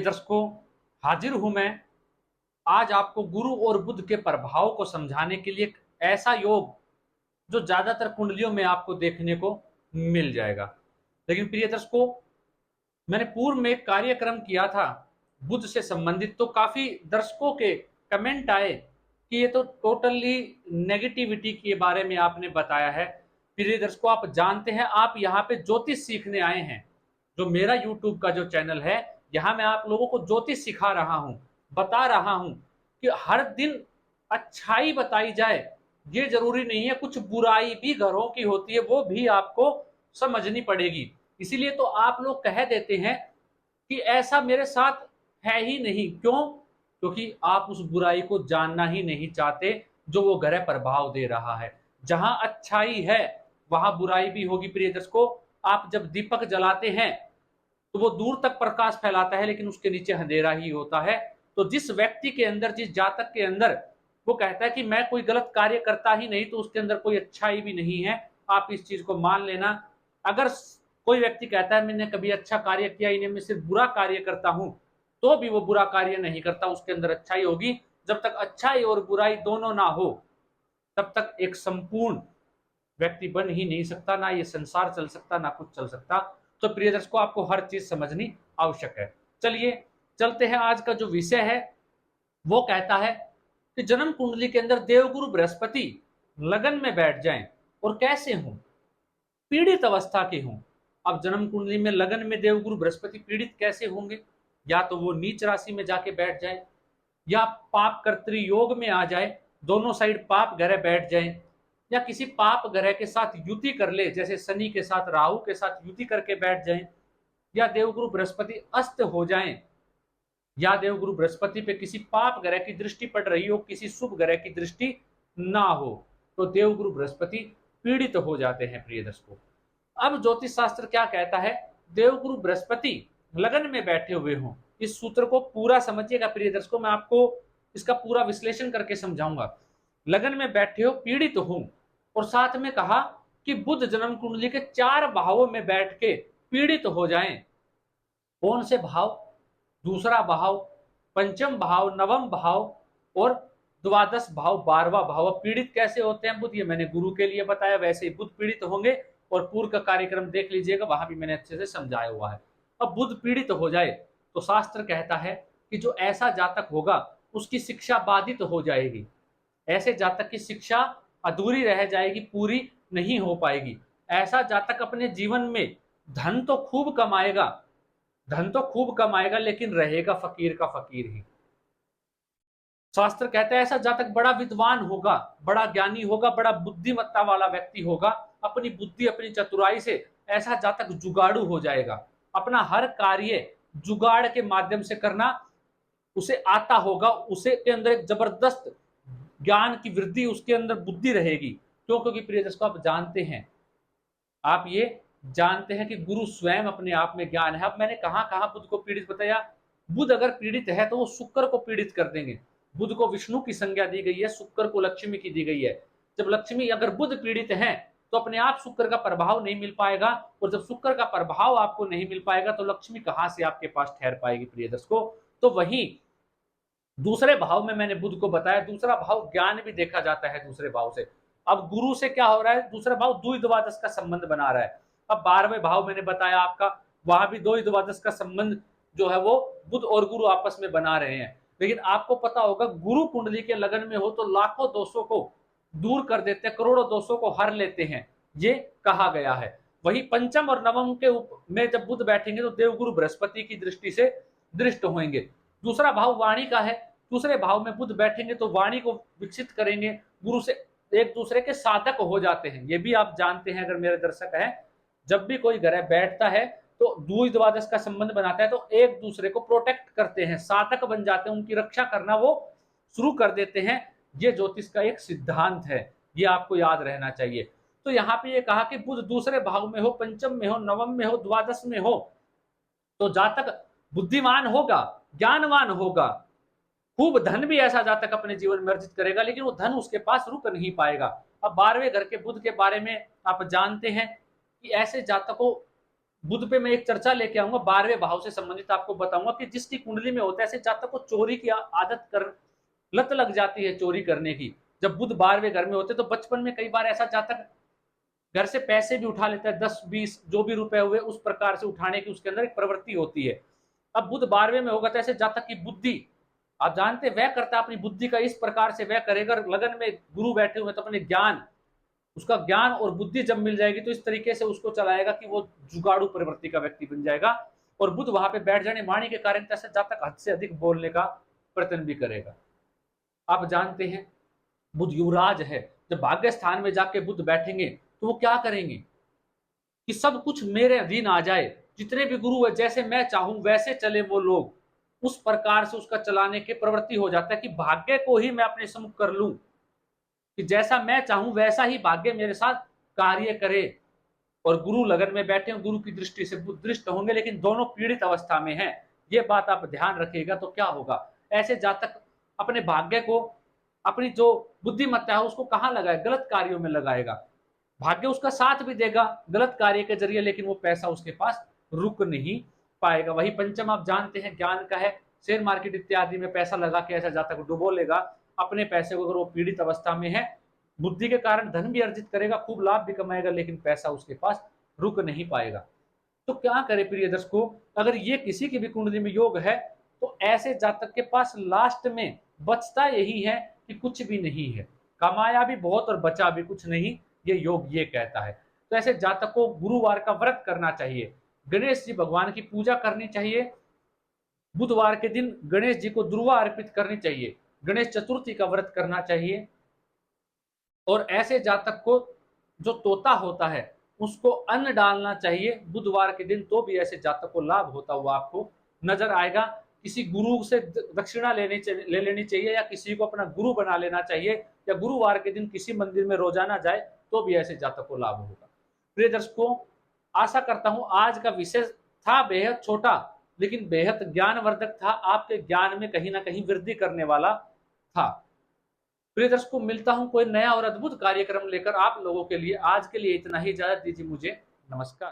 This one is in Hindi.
दर्शकों, हाजिर हूं मैं आज आपको गुरु और बुध के प्रभाव को समझाने के लिए एक ऐसा योग जो ज्यादातर कुंडलियों में आपको देखने को मिल जाएगा। लेकिन प्रिय दर्शकों, मैंने पूर्व में एक कार्यक्रम किया था बुध से संबंधित, तो काफी दर्शकों के कमेंट आए कि ये तो टोटली नेगेटिविटी के बारे में आपने बताया है। प्रिय दर्शकों, आप जानते हैं आप यहाँ पे ज्योतिष सीखने आए हैं। जो मेरा यूट्यूब का जो चैनल है, यहाँ मैं आप लोगों को ज्योतिष सिखा रहा हूँ, बता रहा हूँ कि हर दिन अच्छाई बताई जाए। ये जरूरी नहीं है, कुछ बुराई भी घरों की होती है, वो भी आपको समझनी पड़ेगी। इसीलिए तो आप लोग कह देते हैं कि ऐसा मेरे साथ है ही नहीं। क्यों? क्योंकि आप उस बुराई को जानना ही नहीं चाहते जो वो ग्रह प्रभाव दे रहा है। जहां अच्छाई है वहां बुराई भी होगी। प्रिय दर्शकों, आप जब दीपक जलाते हैं तो वो दूर तक प्रकाश फैलाता है, लेकिन उसके नीचे अंधेरा ही होता है। तो जिस व्यक्ति के अंदर, जिस जातक के अंदर वो कहता है कि मैं कोई गलत कार्य करता ही नहीं, तो उसके अंदर कोई अच्छाई भी नहीं है। आप इस चीज को मान लेना। अगर कोई व्यक्ति कहता है मैंने कभी अच्छा कार्य किया ही नहीं, मैं सिर्फ बुरा कार्य करता हूं, तो भी वो बुरा कार्य नहीं करता, उसके अंदर अच्छाई होगी। जब तक अच्छाई और बुराई दोनों ना हो, तब तक एक संपूर्ण व्यक्ति बन ही नहीं सकता। ना ये संसार चल सकता, ना कुछ चल सकता। तो प्रिय दर्शकों, आपको हर चीज समझनी आवश्यक है। चलिए चलते हैं। आज का जो विषय है वो कहता है कि जन्म कुंडली के अंदर देवगुरु बृहस्पति लगन में बैठ जाएं और कैसे हों, पीड़ित अवस्था के हों। अब जन्म कुंडली में लगन में देवगुरु बृहस्पति पीड़ित कैसे होंगे? या तो वो नीच राशि में जाके बैठ जाए, या पाप कर्तृ योग में आ जाए, दोनों साइड पाप ग्रह बैठ जाए, या किसी पाप ग्रह के साथ युति कर ले, जैसे शनि के साथ राहु के साथ युति करके बैठ जाए, या देवगुरु बृहस्पति अस्त हो जाएं, या देवगुरु बृहस्पति पे किसी पाप ग्रह की दृष्टि पड़ रही हो, किसी शुभ ग्रह की दृष्टि ना हो, तो देवगुरु बृहस्पति पीड़ित हो जाते हैं। प्रिय दर्शकों, अब ज्योतिष शास्त्र क्या कहता है? देवगुरु बृहस्पति लगन में बैठे हुए हों। इस सूत्र को पूरा समझिएगा प्रिय दर्शकों, मैं आपको इसका पूरा विश्लेषण करके समझाऊंगा। लगन में बैठे हो, पीड़ित हो, और साथ में कहा कि बुध जन्म कुंडली के 4 भावों में बैठ के पीड़ित हो जाएं। कौन से भाव? दूसरा भाव, पंचम भाव, नवम भाव और द्वादश भाव, 12वां भाव। पीड़ित कैसे होते हैं बुध, ये मैंने गुरु के लिए बताया, वैसे ही बुध पीड़ित होंगे। और पूर्व का कार्यक्रम देख लीजिएगा, वहां भी मैंने अच्छे से समझाया हुआ है। अब बुध पीड़ित हो जाए तो शास्त्र कहता है कि जो ऐसा जातक होगा उसकी शिक्षा बाधित हो जाएगी। ऐसे जातक की शिक्षा अधूरी रह जाएगी, पूरी नहीं हो पाएगी। ऐसा जातक अपने जीवन में धन तो खूब कमाएगा, धन तो खूब कमाएगा, लेकिन रहेगा फकीर का फकीर ही। शास्त्र कहता है ऐसा जातक बड़ा विद्वान होगा, बड़ा ज्ञानी होगा, बड़ा बुद्धिमत्ता वाला व्यक्ति होगा। अपनी बुद्धि, अपनी चतुराई से ऐसा जातक जुगाड़ू हो जाएगा। अपना हर कार्य जुगाड़ के माध्यम से करना उसे आता होगा। उसे के अंदर एक जबरदस्त ज्ञान की वृद्धि, उसके अंदर बुद्धि रहेगी। क्यों? क्योंकि प्रिय दोस्तों, आप जानते हैं, आप ये जानते हैं कि गुरु स्वयं अपने आप में ज्ञान है। अब मैंने कहां कहां बुध को पीड़ित बताया। बुध अगर पीड़ित है तो वो शुक्र को पीड़ित कर देंगे। बुध को विष्णु की संज्ञा दी गई है, शुक्र को लक्ष्मी की दी गई है। जब लक्ष्मी, अगर बुध पीड़ित है तो अपने आप शुक्र का प्रभाव नहीं मिल पाएगा, और जब शुक्र का प्रभाव आपको नहीं मिल पाएगा तो लक्ष्मी कहां से आपके पास ठहर पाएगी प्रिय दर्शकों। तो वही दूसरे भाव में मैंने बुध को बताया, दूसरा भाव ज्ञान भी देखा जाता है दूसरे भाव से। अब गुरु से क्या हो रहा है? दूसरा भाव द्वि द्वादश का संबंध बना रहा है। अब 12वें भाव मैंने बताया आपका, वहां भी द्वि द्वादश का संबंध जो है वो बुध और गुरु आपस में बना रहे हैं। लेकिन आपको पता होगा, गुरु कुंडली के लगन में हो तो लाखों दोषों को दूर कर देते हैं, करोड़ों दोषों को हर लेते हैं, ये कहा गया है। वही पंचम और नवम के में जब बुध बैठेंगे तो देवगुरु बृहस्पति की दृष्टि से दृष्ट होंगे। दूसरा भाव वाणी का है, दूसरे भाव में बुध बैठेंगे तो वाणी को विकसित करेंगे, गुरु से एक दूसरे के साधक हो जाते हैं। ये भी आप जानते हैं, अगर मेरे दर्शक हैं, जब भी कोई ग्रह बैठता है तो द्वि द्वादश का संबंध बनाता है तो एक दूसरे को प्रोटेक्ट करते हैं, साधक बन जाते हैं, उनकी रक्षा करना वो शुरू कर देते हैं। ये ज्योतिष का एक सिद्धांत है, ये आपको याद रहना चाहिए। तो यहाँ पे ये कहा कि बुध दूसरे भाव में हो, पंचम में हो, नवम में हो, द्वादश में हो, तो जातक बुद्धिमान होगा, ज्ञानवान होगा, खूब धन भी ऐसा जातक अपने जीवन में अर्जित करेगा, लेकिन वो धन उसके पास रुक नहीं पाएगा। अब 12वें घर के बुध के बारे में आप जानते हैं कि ऐसे जातकों बुध पे मैं एक चर्चा लेके आऊंगा 12वें भाव से संबंधित, आपको बताऊंगा कि जिसकी कुंडली में होता है ऐसे जातक को चोरी की आदत कर लत लग जाती है चोरी करने की। जब बुध 12वें घर में होते तो बचपन में कई बार ऐसा जातक घर से पैसे भी उठा लेता है, 10-20 जो भी रुपए हुए उस प्रकार से उठाने की उसके अंदर एक प्रवृत्ति होती है। अब बुध 12वें में होगा तो ऐसे जातक की बुद्धि, आप जानते हैं वह करता है अपनी बुद्धि का इस प्रकार से वह करेगा, लगन में गुरु बैठे हुए तो अपने ज्ञान, उसका ज्ञान और बुद्धि जब मिल जाएगी तो इस तरीके से उसको चलाएगा कि वो जुगाड़ू प्रवृत्ति का व्यक्ति बन जाएगा। और बुध वहां पे बैठ जाने वाणी के कारण ऐसे जातक हद से अधिक बोलने का प्रयत्न भी करेगा। आप जानते हैं बुध युवराज है, जब भाग्य स्थान में जाके बुध बैठेंगे तो वो क्या करेंगे कि सब कुछ मेरे अधीन आ जाए, जितने भी गुरु है जैसे मैं चाहूं वैसे चले वो लोग, उस प्रकार से उसका चलाने की प्रवृत्ति हो जाता है कि भाग्य को ही मैं अपने सम्मुख कर लूं, कि जैसा मैं चाहूं वैसा ही भाग्य मेरे साथ कार्य करे। और गुरु लगन में बैठे गुरु की दृष्टि से बुध दृष्ट होंगे, लेकिन दोनों पीड़ित अवस्था में हैं, ये बात आप ध्यान रखिएगा। तो क्या होगा, ऐसे जातक अपने भाग्य को, अपनी जो बुद्धिमत्ता है उसको कहां लगाए, गलत कार्यों में लगाएगा। भाग्य उसका साथ भी देगा गलत कार्य के जरिए, लेकिन वो पैसा उसके पास रुक नहीं पाएगा। वही पंचम आप जानते हैं ज्ञान का है, शेयर मार्केट इत्यादि में पैसा लगा के ऐसा जातक डुबो लेगा अपने पैसे को। अगर वो पीड़ित अवस्था में है, बुद्धि के कारण धन भी अर्जित करेगा, खूब लाभ भी कमाएगा, लेकिन पैसा उसके पास रुक नहीं पाएगा। तो क्या करे प्रिय दर्शकों, अगर ये किसी की भी कुंडली में योग है तो ऐसे जातक के पास लास्ट में बचता यही है कि कुछ भी नहीं है, कमाया भी बहुत और बचा भी कुछ नहीं, ये योग ये कहता है। तो ऐसे जातक को गुरुवार का व्रत करना चाहिए, गणेश जी भगवान की पूजा करनी चाहिए, बुधवार के दिन गणेश जी को दुर्वा अर्पित करनी चाहिए, गणेश चतुर्थी का व्रत करना चाहिए। और ऐसे जातक को जो तोता होता है उसको अन्न डालना चाहिए बुधवार के दिन, तो भी ऐसे जातक को लाभ होता हुआ आपको नजर आएगा। किसी गुरु से दक्षिणा ले लेनी चाहिए, या किसी को अपना गुरु बना लेना चाहिए, या गुरुवार के दिन किसी मंदिर में रोजाना जाए तो भी ऐसे जातक को लाभ होगा। प्रिय दर्शकों, आशा करता हूं आज का विषय था बेहद छोटा, लेकिन बेहद ज्ञानवर्धक था, आपके ज्ञान में कहीं ना कहीं वृद्धि करने वाला था। प्रिय दर्शकों, मिलता हूं कोई नया और अद्भुत कार्यक्रम लेकर आप लोगों के लिए। आज के लिए इतना ही, इजाजत दीजिए मुझे। नमस्कार।